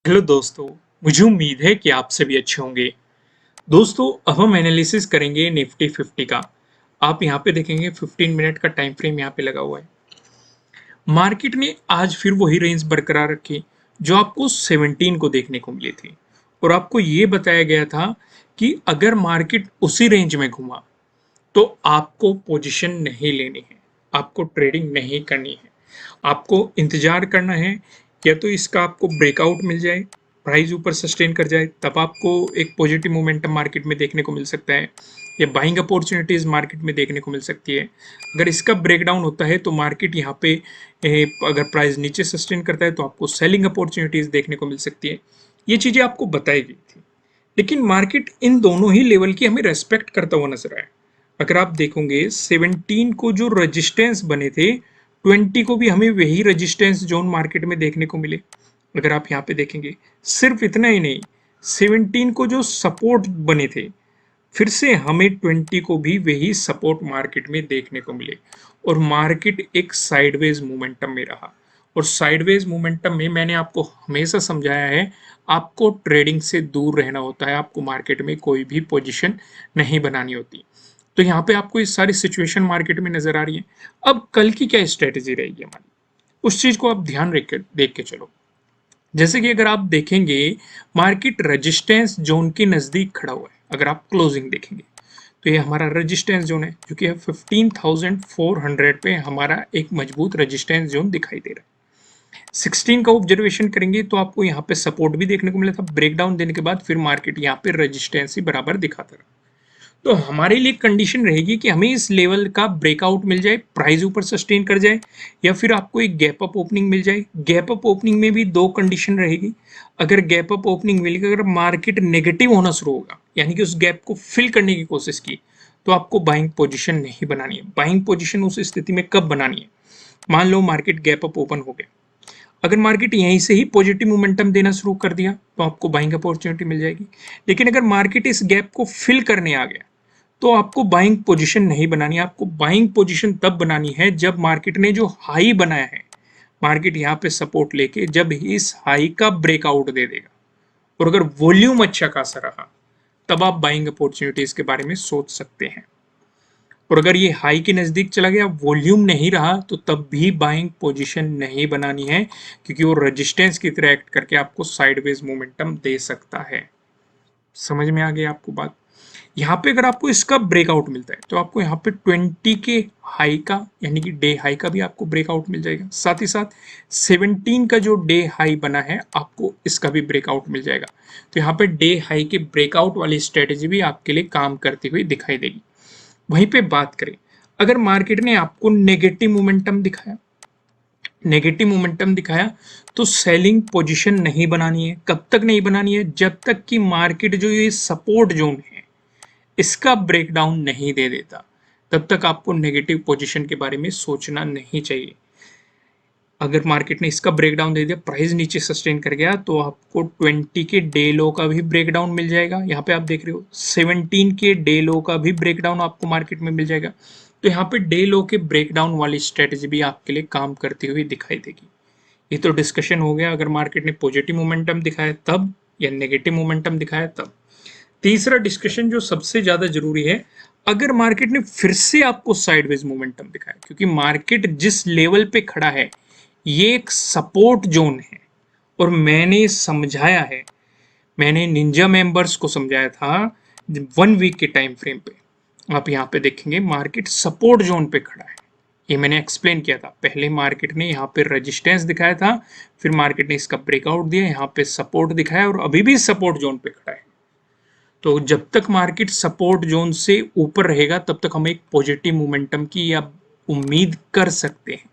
Hello दोस्तों। मुझे उम्मीद है कि आप सभी अच्छे होंगे। दोस्तों, अब हम एनालिसिस करेंगे निफ्टी 50 का। आप यहाँ पे देखेंगे 15 मिनट का टाइम फ्रेम यहाँ पे लगा हुआ है। मार्केट ने आज फिर वही रेंज बरकरार रखी जो आपको 17 को देखने को मिली थी, और आपको ये बताया गया था कि अगर मार्केट उसी रेंज में घुमा तो आपको पोजीशन नहीं लेनी है, आपको ट्रेडिंग नहीं करनी है, आपको इंतजार करना है। या तो इसका आपको ब्रेकआउट मिल जाए, प्राइस ऊपर सस्टेन कर जाए, तब आपको एक पॉजिटिव मोमेंटम मार्केट में देखने को मिल सकता है, या बाइंग अपॉर्चुनिटीज मार्केट में देखने को मिल सकती है। अगर इसका ब्रेकडाउन होता है तो मार्केट यहाँ पे अगर प्राइस नीचे सस्टेन करता है तो आपको सेलिंग अपॉर्चुनिटीज देखने को मिल सकती है। ये चीजें आपको बताई गई थी, लेकिन मार्केट इन दोनों ही लेवल की हमें रेस्पेक्ट करता हुआ नजर आया। अगर आप देखोगे 17 को जो रेजिस्टेंस बने थे, 20 को भी हमें वही रेजिस्टेंस जोन मार्केट में देखने को मिले। अगर आप यहाँ पे देखेंगे, सिर्फ इतना ही नहीं, 17 को जो सपोर्ट बने थे, फिर से हमें 20 को भी वही सपोर्ट मार्केट में देखने को मिले, और मार्केट एक साइडवेज मोमेंटम में रहा। और साइडवेज मोमेंटम में मैंने आपको हमेशा समझाया है, आपको ट्रेडिंग से दूर रहना होता है, आपको मार्केट में कोई भी पोजीशन नहीं बनानी होती। तो यहाँ पे आपको ये सारी सिचुएशन मार्केट में नजर आ रही है। अब कल की क्या स्ट्रेटेजी रहेगी हमारी, उस चीज को आप ध्यान रख के देख के चलो। जैसे कि अगर आप देखेंगे, मार्केट रेजिस्टेंस जोन के नजदीक खड़ा हुआ है। अगर आप क्लोजिंग देखेंगे तो ये हमारा रेजिस्टेंस जोन है, जो कि 15,400 पे हमारा एक मजबूत रेजिस्टेंस जोन दिखाई दे रहा है। 16 का ऑब्जर्वेशन करेंगे तो आपको यहाँ पे सपोर्ट भी देखने को मिला था, ब्रेकडाउन देने के बाद फिर मार्केट यहाँ पे रेजिस्टेंस ही बराबर दिखाता रहा। तो हमारे लिए कंडीशन रहेगी कि हमें इस लेवल का ब्रेकआउट मिल जाए, प्राइस ऊपर सस्टेन कर जाए, या फिर आपको एक गैप अप ओपनिंग मिल जाए। गैप अप ओपनिंग में भी दो कंडीशन रहेगी। अगर गैप अप ओपनिंग मिलेगी, अगर मार्केट नेगेटिव होना शुरू होगा, यानी कि उस गैप को फिल करने की कोशिश की, तो आपको बाइंग पोजीशन नहीं बनानी है। बाइंग पोजीशन उस स्थिति में कब बनानी है, मान लो मार्केट गैप अप ओपन हो गया, अगर मार्केट यहीं से ही पॉजिटिव मोमेंटम देना शुरू कर दिया तो आपको बाइंग अपॉर्चुनिटी मिल जाएगी। लेकिन अगर मार्केट इस गैप को फिल करने आ गया तो आपको बाइंग पोजीशन नहीं बनानी है। आपको बाइंग पोजीशन तब बनानी है जब मार्केट ने जो हाई बनाया है, मार्केट यहाँ पे सपोर्ट लेके जब इस हाई का ब्रेकआउट दे देगा, और अगर वॉल्यूम अच्छा खासा रहा, तब आप बाइंग अपॉर्चुनिटीज के बारे में सोच सकते हैं। और अगर ये हाई के नजदीक चला गया, वॉल्यूम नहीं रहा, तो तब भी बाइंग पोजीशन नहीं बनानी है, क्योंकि वो रेजिस्टेंस की तरह एक्ट करके आपको साइडवेज मोमेंटम दे सकता है। समझ में आ गई आपको बात। यहाँ पे अगर आपको इसका ब्रेकआउट मिलता है तो आपको यहाँ पे 20 के हाई का, यानी कि डे हाई का भी आपको ब्रेकआउट मिल जाएगा। साथ ही साथ 17 का जो डे हाई बना है, आपको इसका भी ब्रेकआउट मिल जाएगा। तो यहाँ पे डे हाई के ब्रेकआउट वाली स्ट्रेटेजी भी आपके लिए काम करती हुई दिखाई देगी। वहीं पे बात करें, अगर मार्केट ने आपको नेगेटिव मोमेंटम दिखाया, तो सेलिंग पोजीशन नहीं बनानी है। कब तक नहीं बनानी है, जब तक कि मार्केट जो ये सपोर्ट जोन है इसका ब्रेकडाउन नहीं दे देता, तब तक आपको नेगेटिव पोजीशन के बारे में सोचना नहीं चाहिए। अगर मार्केट ने इसका ब्रेकडाउन दे दिया, प्राइस नीचे सस्टेन कर गया, तो आपको 20 के डे लो का भी ब्रेकडाउन मिल जाएगा। यहाँ पे आप देख रहे हो 17 के डे लो का भी ब्रेकडाउन आपको मार्केट में मिल जाएगा। तो यहाँ पे डे लो के ब्रेकडाउन वाली स्ट्रेटेजी भी आपके लिए काम करती हुई दिखाई देगी। ये तो डिस्कशन हो गया अगर मार्केट ने पॉजिटिव मोमेंटम दिखाया तब, या नेगेटिव मोमेंटम दिखाया तब। तीसरा डिस्कशन जो सबसे ज्यादा जरूरी है, अगर मार्केट ने फिर से आपको साइडवेज मोमेंटम दिखाया, क्योंकि मार्केट जिस लेवल पे खड़ा है ये एक सपोर्ट जोन है, और मैंने समझाया है, मैंने निंजा मेंबर्स को समझाया था 1 वीक के टाइम फ्रेम पे। आप यहाँ पे देखेंगे मार्केट सपोर्ट जोन पे खड़ा है, ये मैंने एक्सप्लेन किया था। पहले मार्केट ने यहाँ पे रेजिस्टेंस दिखाया था, फिर मार्केट ने इसका ब्रेकआउट दिया, यहाँ पे सपोर्ट दिखाया, और अभी भी सपोर्ट जोन पे खड़ा है। तो जब तक मार्केट सपोर्ट जोन से ऊपर रहेगा, तब तक हम एक पॉजिटिव मोमेंटम की या उम्मीद कर सकते हैं।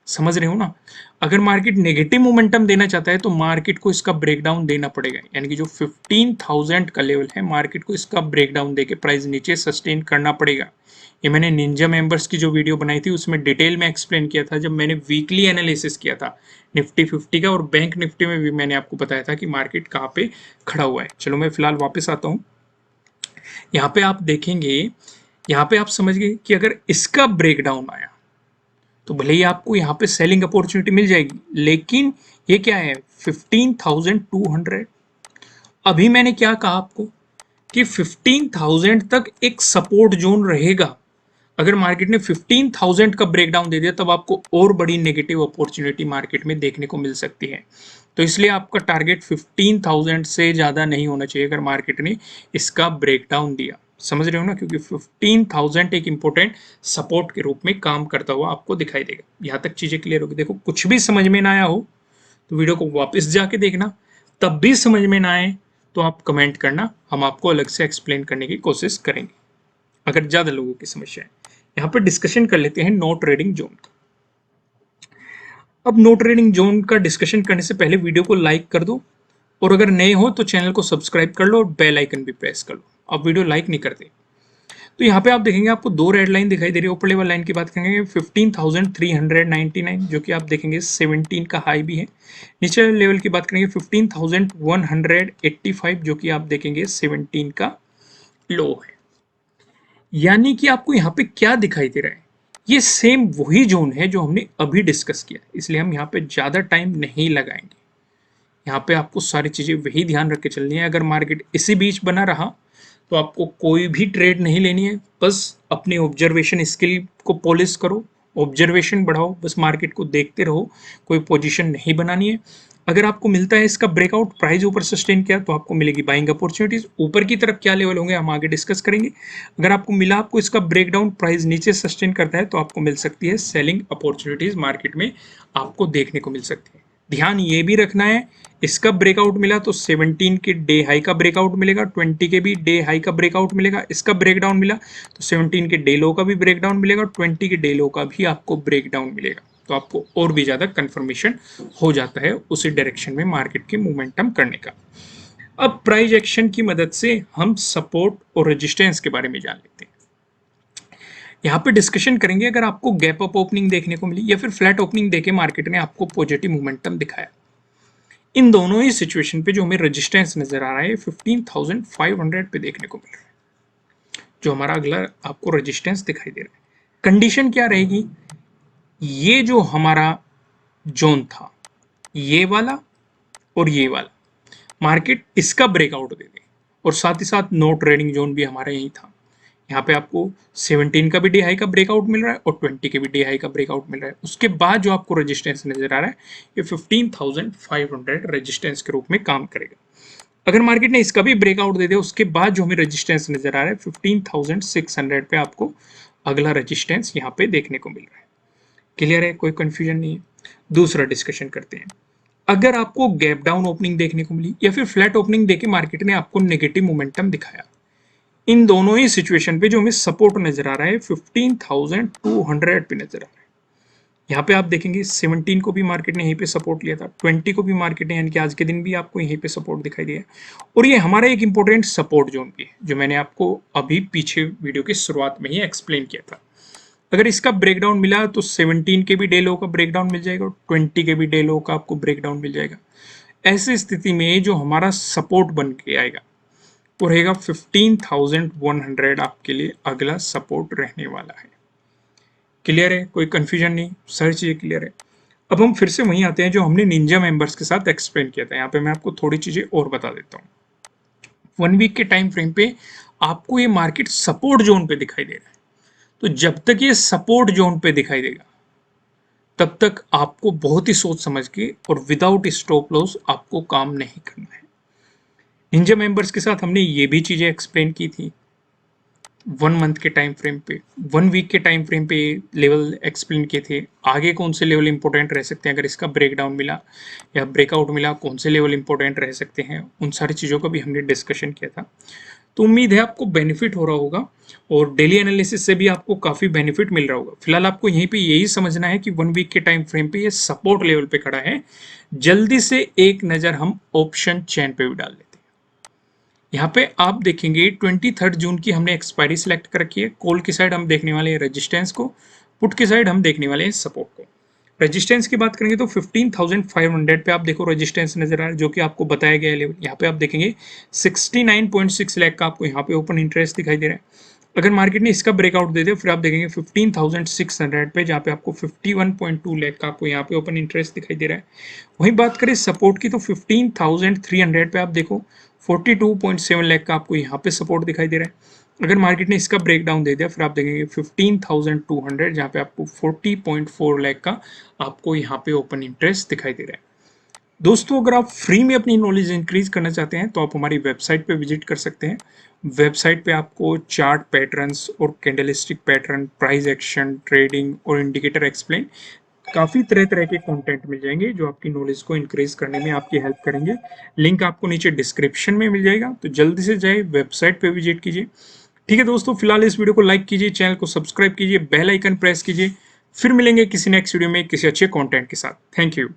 समझ रहे हो ना। अगर मार्केट नेगेटिव मोमेंटम देना चाहता है तो मार्केट को इसका ब्रेकडाउन देना पड़ेगा, यानी कि जो 15,000 का लेवल है, मार्केट को इसका ब्रेकडाउन देके प्राइस नीचे सस्टेन करना पड़ेगा। ये मैंने निंजा मेंबर्स की जो वीडियो बनाई थी उसमें डिटेल में एक्सप्लेन किया था, जब मैंने वीकली एनालिसिस किया था निफ्टी 50 का, और बैंक निफ्टी में भी मैंने आपको बताया था कि मार्केट कहाँ पे खड़ा हुआ है। चलो मैं फिलहाल वापस आता हूँ। यहाँ पे आप देखेंगे, यहाँ पे आप समझ गए कि अगर इसका ब्रेकडाउन आया तो भले ही आपको यहाँ पे सेलिंग अपॉर्चुनिटी मिल जाएगी, लेकिन ये क्या है 15,200। अभी मैंने क्या कहा आपको कि 15,000 तक एक सपोर्ट जोन रहेगा। अगर मार्केट ने 15,000 का ब्रेकडाउन दे दिया तब आपको और बड़ी नेगेटिव अपॉर्चुनिटी मार्केट में देखने को मिल सकती है। तो इसलिए आपका टारगेट 15,000 से ज़्यादा नहीं होना चाहिए अगर मार्केट ने इसका ब्रेकडाउन दिया। समझ रहे हो ना, क्योंकि 15,000 एक इंपॉर्टेंट सपोर्ट के रूप में काम करता हुआ आपको दिखाई देगा। यहाँ तक चीज़ें क्लियर होगी। देखो, कुछ भी समझ में ना आया हो तो वीडियो को वापस जाके देखना, तब भी समझ में ना आए तो आप कमेंट करना, हम आपको अलग से एक्सप्लेन करने की कोशिश करेंगे अगर ज़्यादा लोगों की समस्या है। यहाँ पर डिस्कशन कर लेते हैं नो ट्रेडिंग जोन का। अब नो ट्रेडिंग जोन का डिस्कशन करने से पहले वीडियो को लाइक कर दो, और अगर नए हो तो चैनल को सब्सक्राइब कर लो और बेल आइकन भी प्रेस कर लो। अब वीडियो लाइक नहीं करते तो यहाँ पे आप देखेंगे आपको दो रेड लाइन दिखाई दे रही है। ऊपर लेवल लाइन की बात करेंगे 15,399, जो कि आप देखेंगे 17 का हाई भी है। नीचे लेवल की बात करेंगे 15,185, जो कि आप देखेंगे 17 का लो है। यानी कि आपको यहाँ पे क्या दिखाई दे रहा है, ये सेम वही जोन है जो हमने अभी डिस्कस किया, इसलिए हम यहाँ पे ज़्यादा टाइम नहीं लगाएंगे। यहाँ पे आपको सारी चीज़ें वही ध्यान रख के चलनी है। अगर मार्केट इसी बीच बना रहा तो आपको कोई भी ट्रेड नहीं लेनी है, बस अपनी ऑब्जर्वेशन स्किल को पॉलिश करो, ऑब्जर्वेशन बढ़ाओ, बस मार्केट को देखते रहो, कोई पोजीशन नहीं बनानी है। अगर आपको मिलता है इसका ब्रेकआउट, प्राइस ऊपर सस्टेन किया तो आपको मिलेगी बाइंग अपॉर्चुनिटीज। ऊपर की तरफ क्या लेवल होंगे हम आगे डिस्कस करेंगे। अगर आपको मिला आपको इसका ब्रेकडाउन, प्राइस नीचे सस्टेन करता है तो आपको मिल सकती है सेलिंग अपॉर्चुनिटीज, मार्केट में आपको देखने को मिल सकती है। ध्यान ये भी रखना है, इसका ब्रेकआउट मिला तो 17 के डे हाई का ब्रेकआउट मिलेगा, 20 के भी डे हाई का ब्रेकआउट मिलेगा। इसका ब्रेकडाउन मिला तो 17 के डे लो का भी ब्रेकडाउन मिलेगा, 20 के डे लो का भी आपको ब्रेकडाउन मिलेगा। तो आपको और भी ज़्यादा कंफर्मेशन हो जाता है उसी डायरेक्शन में मार्केट के मोमेंटम करने का। अब प्राइस एक्शन की मदद से हम सपोर्ट और रेजिस्टेंस के बारे में जान लेते हैं। यहाँ पे डिस्कशन करेंगे, अगर आपको गैप अप ओपनिंग देखने को मिली या फिर फ्लैट ओपनिंग देके मार्केट ने आपको पॉजिटिव मोमेंटम दिखाया, इन दोनों ही सिचुएशन पे जो हमें रेजिस्टेंस नजर आ रहा है 15,500 पे देखने को मिल रहा है, जो हमारा अगला आपको रेजिस्टेंस दिखाई दे रहा है। कंडीशन क्या रहेगी, ये जो हमारा जोन था, ये वाला और ये वाला, मार्केट इसका ब्रेकआउट दे दे, और साथ ही साथ नो ट्रेडिंग जोन भी हमारा यही था। यहाँ पे आपको 17 का भी डे हाई का ब्रेकआउट मिल रहा है और 20 के भी डे हाई का ब्रेकआउट मिल रहा है। उसके बाद जो आपको रेजिस्टेंस नजर आ रहा है ये 15,500 रेजिस्टेंस के रूप में काम करेगा। अगर मार्केट ने इसका भी ब्रेकआउट दे दिया, उसके बाद जो हमें रेजिस्टेंस नजर आ रहा है 15,600 पे आपको अगला रेजिस्टेंस यहाँ पे देखने को मिल रहा है। क्लियर है, कोई कंफ्यूजन नहीं है। दूसरा डिस्कशन करते हैं, अगर आपको गैप डाउन ओपनिंग देखने को मिली या फिर फ्लैट ओपनिंग देके मार्केट ने आपको नेगेटिव मोमेंटम दिखाया, इन दोनों ही सिचुएशन पे जो हमें सपोर्ट नजर आ रहा है 15,200 पे नजर आ रहा है। यहाँ पे आप देखेंगे 17 को भी मार्केट ने यहीं पे सपोर्ट लिया था, 20 को भी मार्केट ने, यानी कि आज के दिन भी आपको यहीं पे सपोर्ट दिखाई दिया, और ये हमारा एक इंपॉर्टेंट सपोर्ट जोन भी है जो मैंने आपको अभी पीछे वीडियो की शुरुआत में ही एक्सप्लेन किया था। अगर इसका ब्रेकडाउन मिला तो 17 के भी डे लो का ब्रेकडाउन मिल जाएगा और 20 के भी डे लो का आपको ब्रेकडाउन मिल जाएगा। ऐसी स्थिति में जो हमारा सपोर्ट बन के आएगा वो रहेगा 15,100, आपके लिए अगला सपोर्ट रहने वाला है। क्लियर है, कोई कंफ्यूजन नहीं, सारी चीज़ें क्लियर है। अब हम फिर से वहीं आते हैं जो हमने निंजा मेंबर्स के साथ एक्सप्लेन किया था। यहाँ पे मैं आपको थोड़ी चीज़ें और बता देता हूँ। 1 वीक के टाइम फ्रेम पे आपको ये मार्केट सपोर्ट जोन पे दिखाई दे रहा है, तो जब तक ये सपोर्ट जोन पे दिखाई देगा तब तक आपको बहुत ही सोच समझ के और विदाउट स्टॉप लॉस आपको काम नहीं करना है। निंजा मेंबर्स के साथ हमने ये भी चीज़ें एक्सप्लेन की थी 1 मंथ के टाइम फ्रेम पे, 1 वीक के टाइम फ्रेम पे लेवल एक्सप्लेन किए थे। आगे कौन से लेवल इंपॉर्टेंट रह सकते हैं, अगर इसका ब्रेकडाउन मिला या ब्रेकआउट मिला कौन से लेवल इंपॉर्टेंट रह सकते हैं, उन सारी चीज़ों का भी हमने डिस्कशन किया था। तो उम्मीद है आपको बेनिफिट हो रहा होगा और डेली एनालिसिस से भी आपको काफ़ी बेनिफिट मिल रहा होगा। फिलहाल आपको यहीं पे यही समझना है कि 1 वीक के टाइम फ्रेम पे ये सपोर्ट लेवल पे खड़ा है। जल्दी से एक नज़र हम ऑप्शन चेन पे भी डाल लेते हैं। यहाँ पे आप देखेंगे 23 जून की हमने एक्सपायरी सिलेक्ट कर रखी है। कॉल की साइड हम देखने वाले हैं रेजिस्टेंस को, पुट की साइड हम देखने वाले हैं सपोर्ट को। रेजिस्टेंस की बात करेंगे तो 15,500 पे आप देखो रेजिस्टेंस नजर आ रहा है, जो कि आपको बताया गया है लेवल। यहाँ पे आप देखेंगे 69.6 लाख का आपको यहाँ पे ओपन इंटरेस्ट दिखाई दे रहा है। अगर मार्केट ने इसका ब्रेकआउट दे दिया फिर आप देखेंगे 15,600 पे, जहाँ पे आपको 51.2 लाख का आपको यहाँ पे ओपन इंटरेस्ट दिखाई दे रहा है। वहीं बात करें सपोर्ट की तो 15,300 पे आप देखो 42.7 लाख का आपको यहाँ पे सपोर्ट दिखाई दे रहा है। अगर मार्केट ने इसका ब्रेकडाउन दे दिया फिर आप देखेंगे 15,200, जहाँ पे आपको 40.4 लाख का आपको यहाँ पे ओपन इंटरेस्ट दिखाई दे रहा है। दोस्तों अगर आप फ्री में अपनी नॉलेज इंक्रीज करना चाहते हैं तो आप हमारी वेबसाइट पे विजिट कर सकते हैं। वेबसाइट पे आपको चार्ट पैटर्न्स और candlestick pattern, price action, trading और इंडिकेटर एक्सप्लेन काफ़ी तरह तरह के कंटेंट मिल जाएंगे जो आपकी नॉलेज को इंक्रीज करने में आपकी हेल्प करेंगे। लिंक आपको नीचे डिस्क्रिप्शन में मिल जाएगा, तो जल्दी से जाए वेबसाइट पे विजिट कीजिए। ठीक है दोस्तों, फिलहाल इस वीडियो को लाइक कीजिए, चैनल को सब्सक्राइब कीजिए, बेल आइकन प्रेस कीजिए। फिर मिलेंगे किसी नेक्स्ट वीडियो में किसी अच्छे कंटेंट के साथ। Thank you.